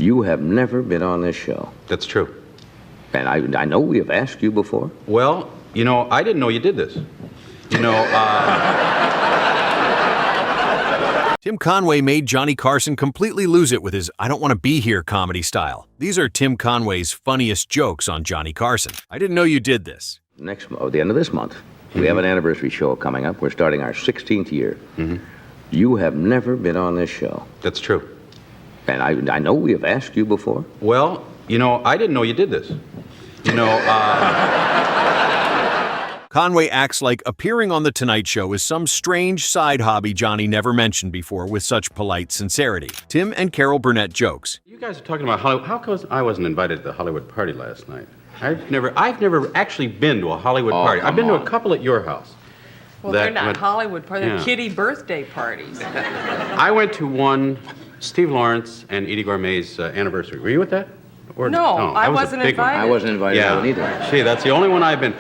You have never been on this show. That's true. And I know we have asked you before. Well, you know, I didn't know you did this. You know, Tim Conway made Johnny Carson completely lose it with his "I don't want to be here" comedy style. These are Tim Conway's funniest jokes on Johnny Carson. I didn't know you did this. The end of this month, we have an anniversary show coming up. We're starting our 16th year. You have never been on this show. That's true. And I know we have asked you before. Well, you know, I didn't know you did this. You know, Conway acts like appearing on The Tonight Show is some strange side hobby Johnny never mentioned before with such polite sincerity. Tim and Carol Burnett jokes. You guys are talking about Hollywood. How come I wasn't invited to the Hollywood party last night? I've never actually been to a Hollywood party. I've been to a couple at your house. Well, they're not Hollywood parties. They're kiddie birthday parties. I went to one, Steve Lawrence and Edie Gourmet's anniversary. Were you at that? No, I wasn't invited. I wasn't invited either. Gee, that's the only one I've been.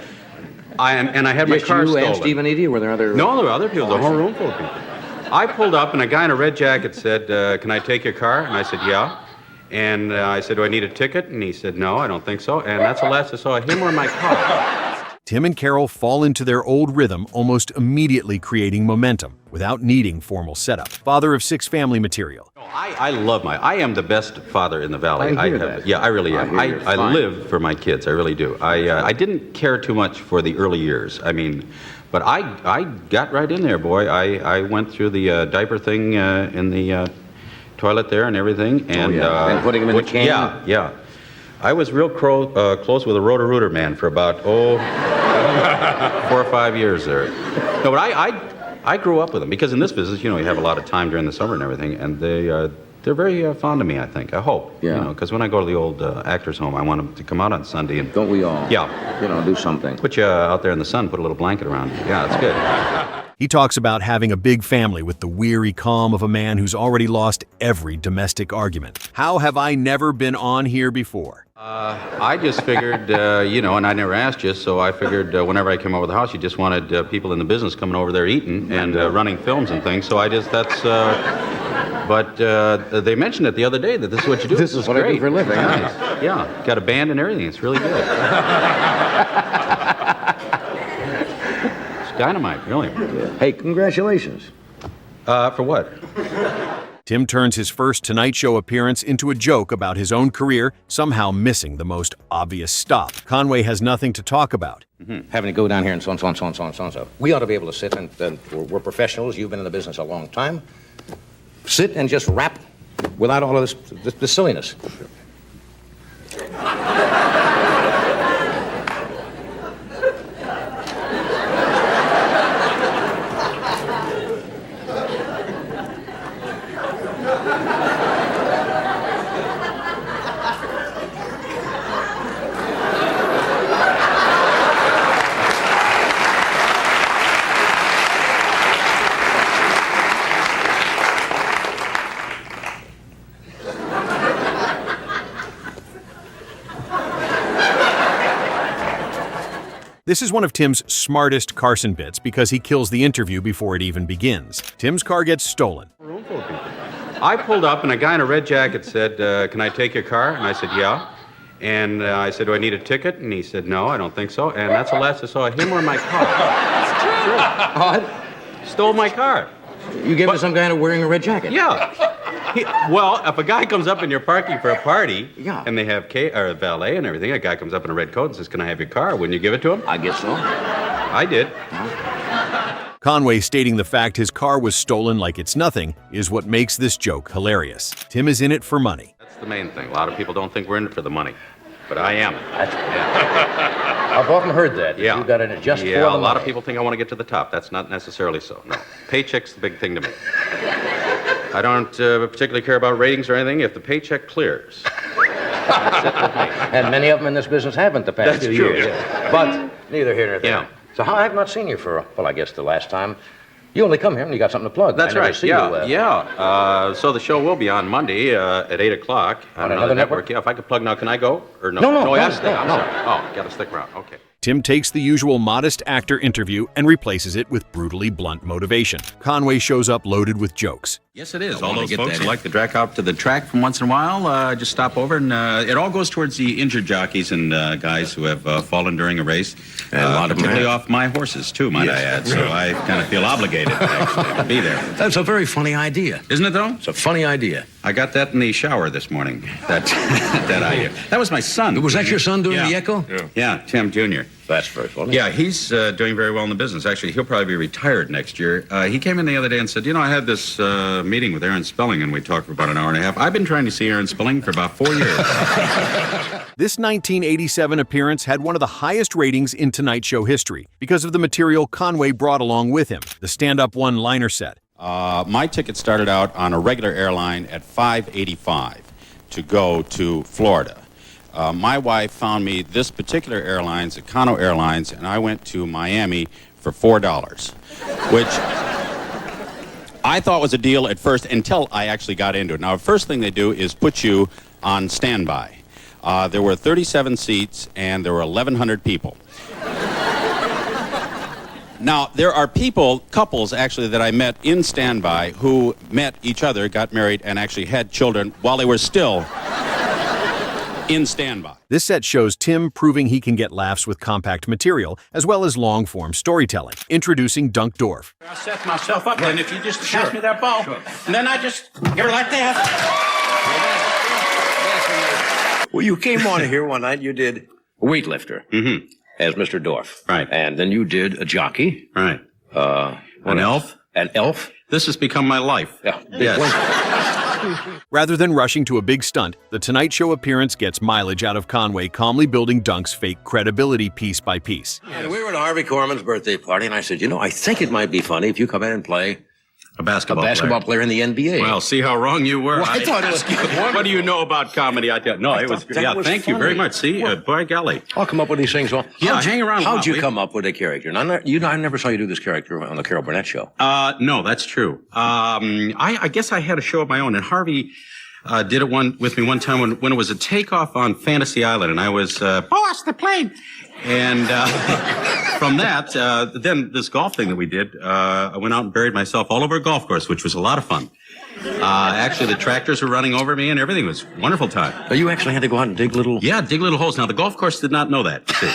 I had my car stolen. You and Steve and Edie, or were there other? No, there were other people. The whole room full of people. I pulled up, and a guy in a red jacket said, "Can I take your car?" And I said, "Yeah." And I said, "Do I need a ticket?" And he said, "No, I don't think so." And that's the last I saw of him or my car. Tim and Carol fall into their old rhythm, almost immediately creating momentum without needing formal setup. Father of 6 family material. I love I am the best father in the Valley. I hear that. Yeah, I really am. I live for my kids. I really do. I didn't care too much for the early years. I mean, but I got right in there, boy. I went through the diaper thing in the toilet there and everything. And, and putting them in the can? Yeah. I was real close with a Roto-Rooter man for about, 4 or 5 years there. No, but I grew up with them because in this business, you know, you have a lot of time during the summer and everything, and they're very fond of me, I think. I hope. Yeah. You know, because when I go to the old actors' home, I want them to come out on Sunday and. Don't we all? Yeah. You know, do something. Put you out there in the sun, put a little blanket around you. Yeah, that's good. He talks about having a big family with the weary calm of a man who's already lost every domestic argument. How have I never been on here before? I just figured, you know, and I never asked you, so I figured whenever I came over the house, you just wanted people in the business coming over there eating and running films and things. So but they mentioned it the other day that this is what you do. This is what I do for a living. Nice. Yeah, got a band and everything. It's really good. It's dynamite, really. Hey, congratulations. For what? Tim turns his first Tonight Show appearance into a joke about his own career, somehow missing the most obvious stop. Conway has nothing to talk about. Having to go down here and so on. We ought to be able to sit and we're professionals. You've been in the business a long time. Sit and just rap without all of this silliness. This is one of Tim's smartest Carson bits because he kills the interview before it even begins. Tim's car gets stolen. Room full of people. I pulled up, and a guy in a red jacket said, "Can I take your car?" And I said, "Yeah." And I said, "Do I need a ticket?" And he said, "No, I don't think so." And that's the last I saw of him or my car. It's true. What? Stole my car. You gave it to some guy wearing a red jacket? Yeah. Well, if a guy comes up and you're parking for a party, Yeah. and they have a valet and everything, a guy comes up in a red coat and says, "Can I have your car?" Wouldn't you give it to him? I guess so. I did. Conway stating the fact his car was stolen like it's nothing is what makes this joke hilarious. Tim is in it for money. That's the main thing. A lot of people don't think we're in it for the money, but I am. I've often heard that. Yeah. You got in it just for the a lot money. of people think I want to get to the top. That's not necessarily so. No. Paycheck's the big thing to me. I don't particularly care about ratings or anything if the paycheck clears. That's it with me. And many of them in this business haven't the past That's 2 true. years. Yeah. But neither here nor there. Yeah. So how I've not seen you for, well, I guess the last time. You only come here when you got something to plug. That's I never right. See Yeah, you, yeah. So the show will be on Monday at 8 o'clock on another network. Yeah, if I could plug now, can I go? Or no? No, I have to stay. I'm no. sorry. Oh, got to stick around. Okay. Tim takes the usual modest actor interview and replaces it with brutally blunt motivation. Conway shows up loaded with jokes. Yes, it is. I All wanna those get folks that who in. like to drag out to the track from once in a while, just stop over, and it all goes towards the injured jockeys and guys who have fallen during a race. And a lot of them particularly have. off my horses, too, might I add. So I kind of feel obligated, actually, to be there. That's a very funny idea. Isn't it, though? It's a funny idea. I got that in the shower this morning, that idea. That was my son. Was that your son doing Yeah. the echo? Yeah, Tim Jr. That's very funny. Yeah, he's doing very well in the business. Actually, he'll probably be retired next year. He came in the other day and said, I had this meeting with Aaron Spelling, and we talked for about an hour and a half. I've been trying to see Aaron Spelling for about 4 years. This 1987 appearance had one of the highest ratings in Tonight Show history because of the material Conway brought along with him, the stand-up one-liner set. My ticket started out on a regular airline at $5.85 to go to Florida. My wife found me this particular airlines, Econo Airlines, and I went to Miami for $4, which I thought was a deal at first until I actually got into it. Now, the first thing they do is put you on standby. There were 37 seats, and there were 1,100 people. Now, there are couples actually, that I met in standby who met each other, got married, and actually had children while they were still in standby. This set shows Tim proving he can get laughs with compact material, as well as long-form storytelling. Introducing Dunk Dorf. I'll set myself up, and if you just pass me that ball, and then I just give her like that. Well, you came on here one night, you did a weightlifter as Mr. Dorf. Right. And then you did a jockey. Right. An elf? An elf. This has become my life. Yeah. Yes. Rather than rushing to a big stunt, the Tonight Show appearance gets mileage out of Conway calmly building Dunk's fake credibility piece by piece. And we were at Harvey Korman's birthday party, and I said, I think it might be funny if you come in and play A basketball player in the NBA. Well, see how wrong you were. Well, I thought it was What do you know about comedy? No, it was. that Yeah, was thank you funny. very much. See, by golly. I'll come up with these things. Well, Yeah, hang around a How'd lot. you come up with a character? Now, I never saw you do this character on the Carol Burnett show. No, that's true. I guess I had a show of my own, and Harvey did it with me one time when it was a takeoff on Fantasy Island, and I was boss the plane. And from that, then this golf thing that we did, I went out and buried myself all over a golf course, which was a lot of fun. Actually, the tractors were running over me, and everything was a wonderful time. You actually had to go out and dig little... Yeah, dig little holes. Now, the golf course did not know that. You see.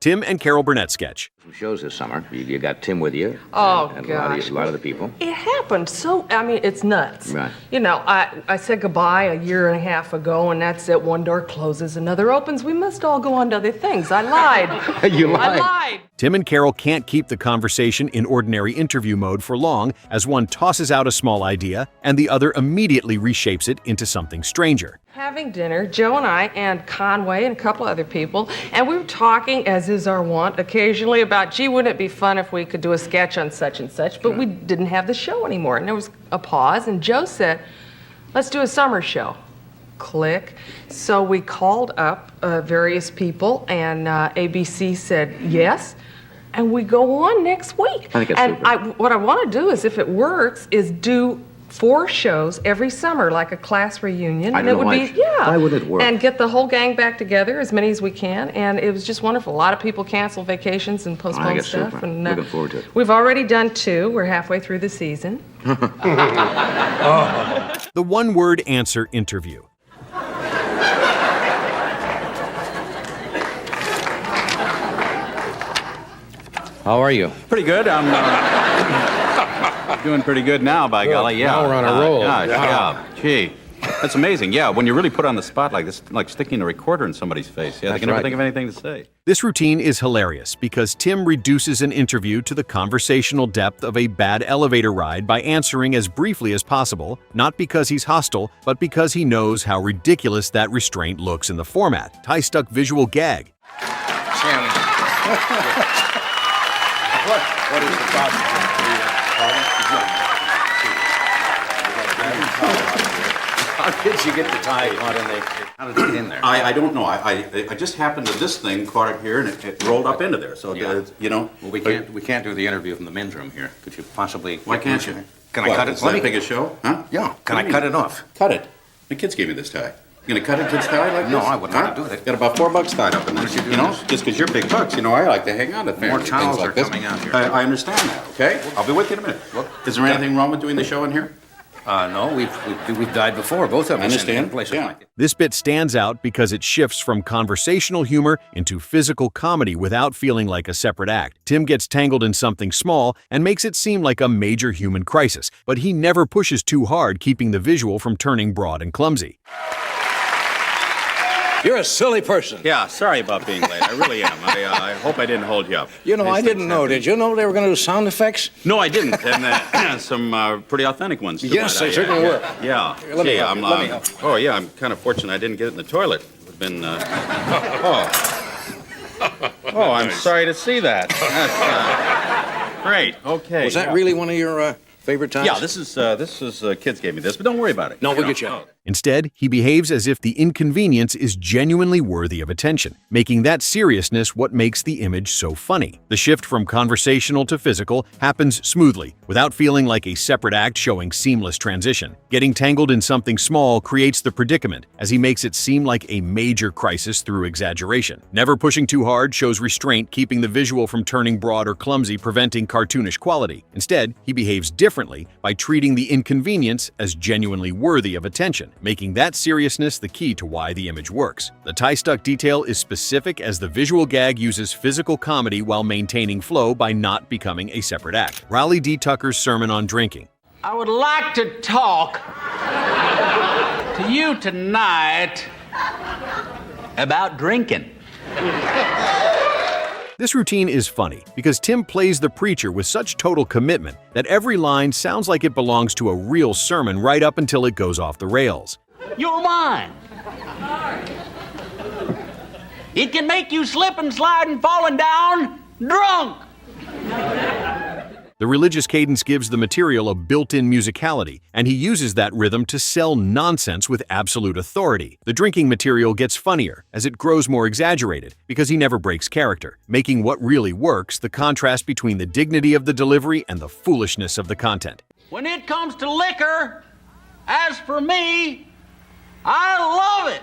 Tim and Carol Burnett sketch. Some shows this summer. You got Tim with you. Oh, and gosh. A lot of the people. It happened it's nuts. Right. I said goodbye a year and a half ago, and that's it. One door closes, another opens. We must all go on to other things. I lied. You lied. I lied. Tim and Carol can't keep the conversation in ordinary interview mode for long, as one tosses out a small idea and the other immediately reshapes it into something stranger. Having dinner, Joe and I and Conway and a couple other people, and we were talking, as is our wont, occasionally about, gee, wouldn't it be fun if we could do a sketch on such and such, but we didn't have the show anymore. And there was a pause, and Joe said, let's do a summer show. Click. So we called up various people, and ABC said yes, and we go on next week. I think that's and super. what I want to do is, if it works, is do 4 shows every summer, like a class reunion. I And don't it know would why- be, yeah. why would it work? And get the whole gang back together, as many as we can, and it was just wonderful. A lot of people cancel vacations and postpone guess stuff. super. And Looking forward to it. We've already done 2. We're halfway through the season. The one-word answer interview. How are you? Pretty good. I'm doing pretty good now, by golly. Yeah. now we're on a roll. Yeah. Gee. That's amazing. Yeah, when you're really put on the spot like this, like sticking a recorder in somebody's face. Yeah, they That's can never right. think of anything to say. This routine is hilarious because Tim reduces an interview to the conversational depth of a bad elevator ride by answering as briefly as possible, not because he's hostile, but because he knows how ridiculous that restraint looks in the format. Tie-stuck visual gag. What is the problem? How did you get the tie caught in there? How did it get in there? I don't know. I just happened to this thing, caught it here, and it rolled up into there. So, Yeah. Well, Well, we can't do the interview from the men's room here. Could you possibly? Why can't you? Can I cut it? Is that big a show? Huh? Yeah. Can I cut it off? Cut it. The kids gave me this tie. You gonna cut a kid's tie like this? No, I would not do that. Got about $4 tied up in there. you do You know, this? just because you're big bucks, you know, I like to hang out at family More towels things like are this. coming out here. I understand that, okay? I'll be with you in a minute. Is there anything wrong with doing the show in here? No, we've died before, both of us. I understand. In places Yeah. like that. This bit stands out because it shifts from conversational humor into physical comedy without feeling like a separate act. Tim gets tangled in something small and makes it seem like a major human crisis, but he never pushes too hard, keeping the visual from turning broad and clumsy. You're a silly person. Yeah, sorry about being late. I really am. I hope I didn't hold you up. You know, These I things didn't know. happen. Did you know they were going to do sound effects? No, I didn't. And some pretty authentic ones, too. Yes, might I they certainly add. were. Yeah. Let me Gee, help you. Let me help you. Oh, yeah, I'm kind of fortunate I didn't get it in the toilet. It would have been, Oh, I'm sorry to see that. That's, great. Okay. Was that yeah. really one of your favorite times? Yeah, this is kids gave me this, but don't worry about it. No, You we'll know. get you out. Instead, he behaves as if the inconvenience is genuinely worthy of attention, making that seriousness what makes the image so funny. The shift from conversational to physical happens smoothly, without feeling like a separate act showing seamless transition. Getting tangled in something small creates the predicament, as he makes it seem like a major crisis through exaggeration. Never pushing too hard shows restraint, keeping the visual from turning broad or clumsy, preventing cartoonish quality. Instead, he behaves differently by treating the inconvenience as genuinely worthy of attention, making that seriousness the key to why the image works. The tie-stuck detail is specific as the visual gag uses physical comedy while maintaining flow by not becoming a separate act. Raleigh D. Tucker's sermon on drinking. I would like to talk to you tonight about drinking. This routine is funny because Tim plays the preacher with such total commitment that every line sounds like it belongs to a real sermon right up until it goes off the rails. You're mine. It can make you slip and slide and falling down drunk. The religious cadence gives the material a built-in musicality, and he uses that rhythm to sell nonsense with absolute authority. The drinking material gets funnier as it grows more exaggerated because he never breaks character, making what really works the contrast between the dignity of the delivery and the foolishness of the content. When it comes to liquor, as for me, I love it.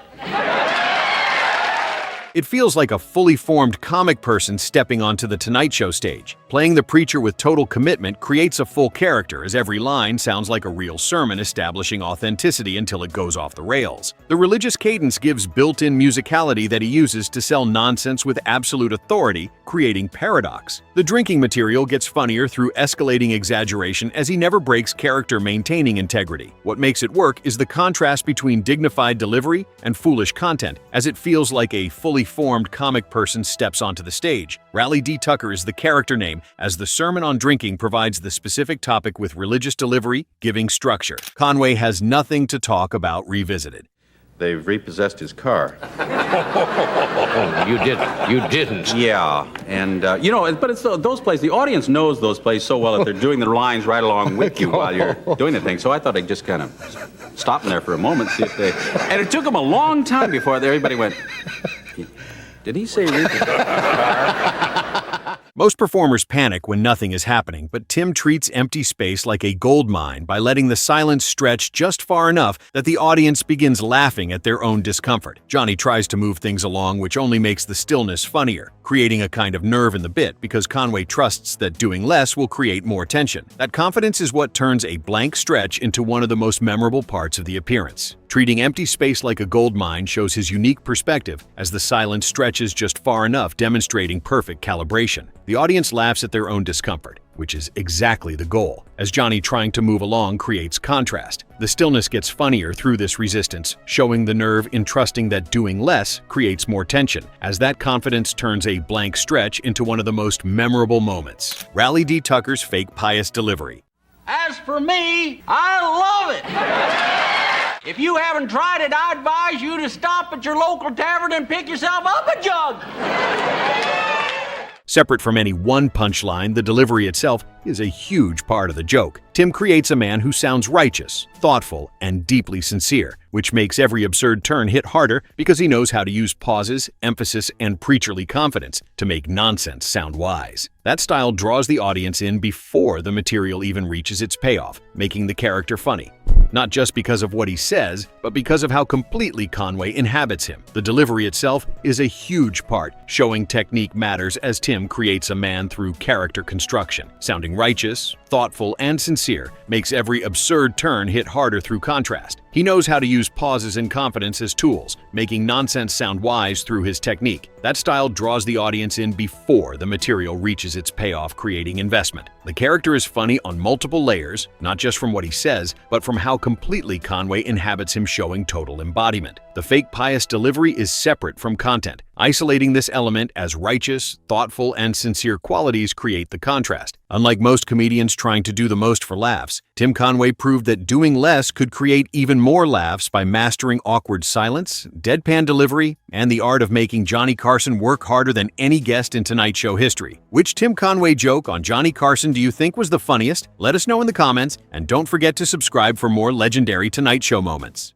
It feels like a fully formed comic person stepping onto the Tonight Show stage. Playing the preacher with total commitment creates a full character, as every line sounds like a real sermon, establishing authenticity until it goes off the rails. The religious cadence gives built-in musicality that he uses to sell nonsense with absolute authority, creating paradox. The drinking material gets funnier through escalating exaggeration as he never breaks character, maintaining integrity. What makes it work is the contrast between dignified delivery and foolish content, as it feels like a fully formed comic person steps onto the stage. Raleigh D. Tucker is the character name, as the sermon on drinking provides the specific topic with religious delivery, giving structure. Conway has nothing to talk about revisited. They've repossessed his car. Oh, you didn't. You didn't. Yeah, and you know, but it's those plays. The audience knows those plays so well that they're doing their lines right along with you while you're doing the thing. So I thought I'd just kind of stop them there for a moment, see if they. And it took them a long time before everybody went. Did he say repossessed? Most performers panic when nothing is happening, but Tim treats empty space like a gold mine by letting the silence stretch just far enough that the audience begins laughing at their own discomfort. Johnny tries to move things along, which only makes the stillness funnier, creating a kind of nerve in the bit because Conway trusts that doing less will create more tension. That confidence is what turns a blank stretch into one of the most memorable parts of the appearance. Treating empty space like a gold mine shows his unique perspective as the silence stretches just far enough, demonstrating perfect calibration. The audience laughs at their own discomfort, which is exactly the goal, as Johnny trying to move along creates contrast. The stillness gets funnier through this resistance, showing the nerve in trusting that doing less creates more tension, as that confidence turns a blank stretch into one of the most memorable moments. Raleigh D. Tucker's fake pious delivery. As for me, I love it. If you haven't tried it, I advise you to stop at your local tavern and pick yourself up a jug. Separate from any one punchline, the delivery itself is a huge part of the joke. Tim creates a man who sounds righteous, thoughtful, and deeply sincere, which makes every absurd turn hit harder because he knows how to use pauses, emphasis, and preacherly confidence to make nonsense sound wise. That style draws the audience in before the material even reaches its payoff, making the character funny. not just because of what he says, but because of how completely Conway inhabits him. The delivery itself is a huge part. Showing technique matters as Tim creates a man through character construction. Sounding righteous, thoughtful, and sincere makes every absurd turn hit harder through contrast. He knows how to use pauses and confidence as tools, making nonsense sound wise through his technique. That style draws the audience in before the material reaches its payoff, creating investment. The character is funny on multiple layers, not just from what he says, but from how completely Conway inhabits him, showing total embodiment. The fake pious delivery is separate from content. Isolating this element as righteous, thoughtful, and sincere qualities create the contrast. Unlike most comedians trying to do the most for laughs, Tim Conway proved that doing less could create even more laughs by mastering awkward silence, deadpan delivery, and the art of making Johnny Carson work harder than any guest in Tonight Show history. Which Tim Conway joke on Johnny Carson do you think was the funniest? Let us know in the comments, and don't forget to subscribe for more legendary Tonight Show moments.